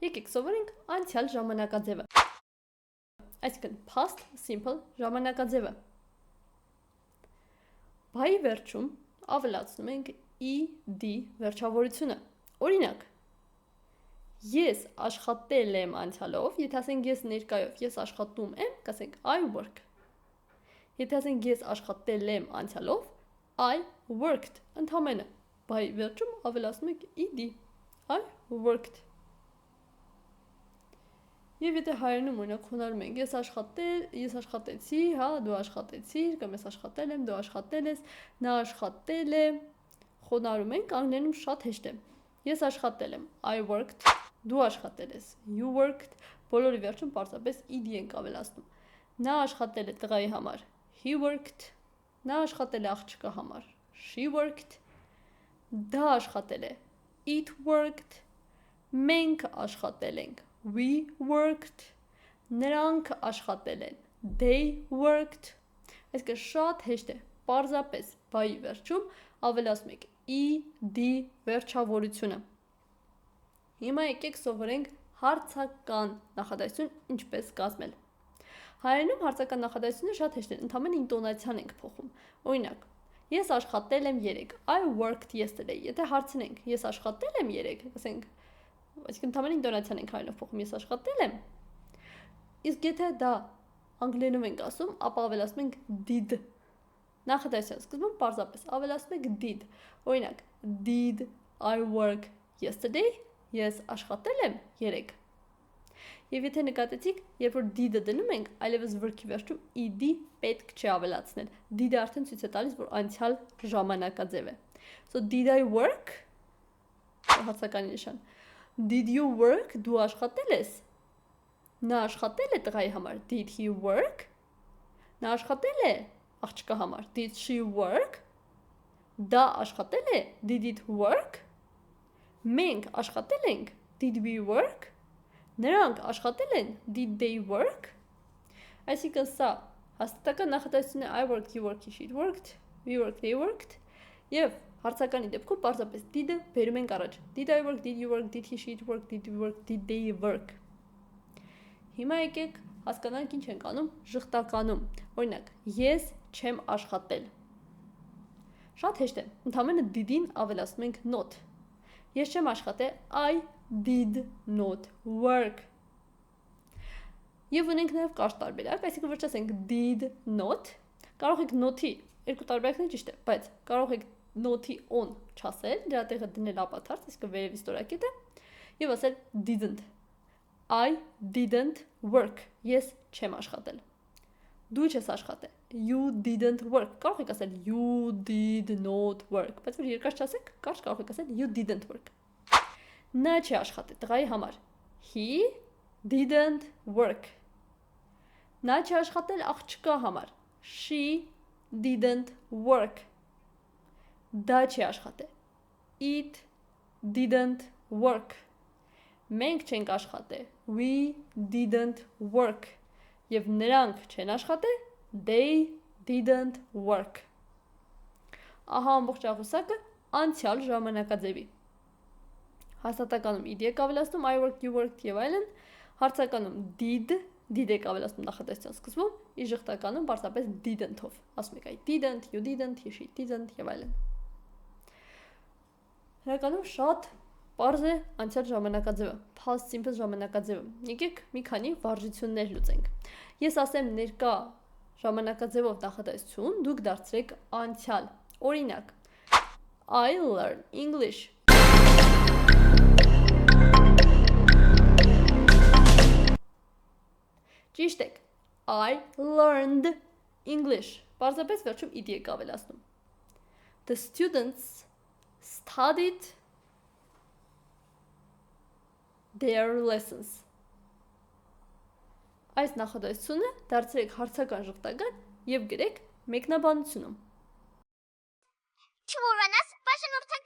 Եկեք սովորենք անցյալ ժամանակաձևը։ Այսինքն past simple ժամանակաձևը։ Բայի վերջում ավելացնում ենք ed վերջավորությունը։ Օրինակ, ես աշխատել եմ անցյալով, եթե ասենք ես ներկայով, ես աշխատում եմ, կասենք I work։ Եթե ասենք ես աշխատել եմ անցյալով, I worked, ընդհանրապես բայի վերջում ավելացնում ենք ed, I worked։ Եվ եթե հայերենում օրինակ խոնարհում ենք, ես աշխատեցի, հա, դու աշխատեցիր, կամ ես աշխատել եմ, դու աշխատել ես, նա աշխատել է, խոնարհում ենք, անգլերենում շատ հեշտ է։ Ես աշխատել եմ, I worked, դու աշխատել ես, you worked, բոլորի վերջում պարզապես ed ենք ավելացնում։ Նա աշխատել է տղայի համար, he worked, նա աշխատել է աղջկա համար, she worked, դա աշխատել է, it worked, մենք աշխատել ենք, we worked, նրանք աշխատել են, they worked, այսինքն շատ հեշտ է, պարզապես բայի վերջում ավելացնում եք ed վերջավորությունը։ Հիմա եկեք սովորենք հարցական նախադասություն ինչպես կազմել։ Հայերենում հարցական նախադասությունը շատ հեշտ է, ընդհանրապես ինտոնացիան ենք փոխում։ Օրինակ, ես աշխատել եմ 3, I worked yesterday։ Եթե հարցնենք, ես աշխատել եմ 3, ասենք, այսինքն ընդհանրապես ինտոնացիան ենք հայերենով փոխում, ես աշխատել եմ։ Իսկ եթե դա անգլերենում ենք ասում, ապա ավելացնում ենք did։ Նախադասության սկզբում պարզապես ավելացնում ենք did։ Օրինակ, did I work yesterday? Ես աշխատել եմ 3։ Եվ եթե նկատեցիք, երբ որ did-ը դնում ենք, այլևս վրքի վերջում ed պետք չէ ավելացնել։ Did-ը արդեն ցույց է տալիս, որ անցյալ ժամանակաձև է։ So did I work? Հարցականի նշան։ Did you work? Դու աշխատել ես։ Նա աշխատել է տղայի համար, did he work? Նա աշխատել է աղջկա համար, did she work? Դա աշխատել է, did it work? Մենք աշխատել ենք, did we work? Նրանք աշխատել են, did they work? Այսինքն սա հաստատական նախադասություն է I worked, you worked, she worked, we worked, they worked, եւ հարցականի դեպքում պարզապես did-ը բերում ենք առաջ։ Did I work, did you work, did he, she work, did we work, did they work։ Հիմա եկեք հասկանանք ինչ ենք անում ժխտականում։ Օրինակ, ես չեմ աշխատել։ Շատ հեշտ է։ Ընդհանրապես did-ին ավելացնում ենք not։ Ես չեմ աշխատել, I did not work։ Եվ ունենք նաև կարճ տարբերակ, այսինքն որ չասենք did not, կարող եք not-ի երկու տարբերակն է ճիշտ է, բայց կարող եք not-ի on չասել, դրա տեղը դնել ապաթարց, այսինքն վերևից ստորակետը, եւ ասել didn't։ I didn't work։ Ես չեմ աշխատել։ Դու չես աշխատել։ You didn't work։ Կարող եք ասել you did not work, բայց որ երկար չասեք, կարճ կարող եք ասել you didn't work։ Նա չի աշխատել տղայի համար։ He didn't work։ Նա չի աշխատել աղջկա համար։ She didn't work։ Դա չի աշխատել։ It didn't work։ Մենք չենք աշխատել։ We didn't work։ Եվ նրանք չեն աշխատել։ They didn't work։ Ահա ամբողջ աղյուսակը անցյալ ժամանակաձևի։ Հաստատականում ed եք ավելացնում, I worked, you worked եւ այլն։ Հարցականում did եք ավելացնում նախադասության սկզբում, իսկ ժխտականում պարզապես didn't-ով։ Ասում եք I didn't, you didn't, he, she didn't եւ այլն։ Իրականում շատ պարզ է անցյալ ժամանակաձևը, past simple ժամանակաձևը։ Եկեք մի քանի վարժություններ լուծենք։ Ես ասեմ ներկա ժամանակաձևով նախադասություն, դուք դարձրեք անցյալ։ Օրինակ, I learn English։ Ճիշտ եք, I learned English։ Պարզապես վերջում ed եք ավելացնում։ The students studied their lessons։ Այս նախադասությունը դարձրեք հարցական ժխտական եւ գրեք մեկնաբանությունում։ Չմոռանաս բաժանորդել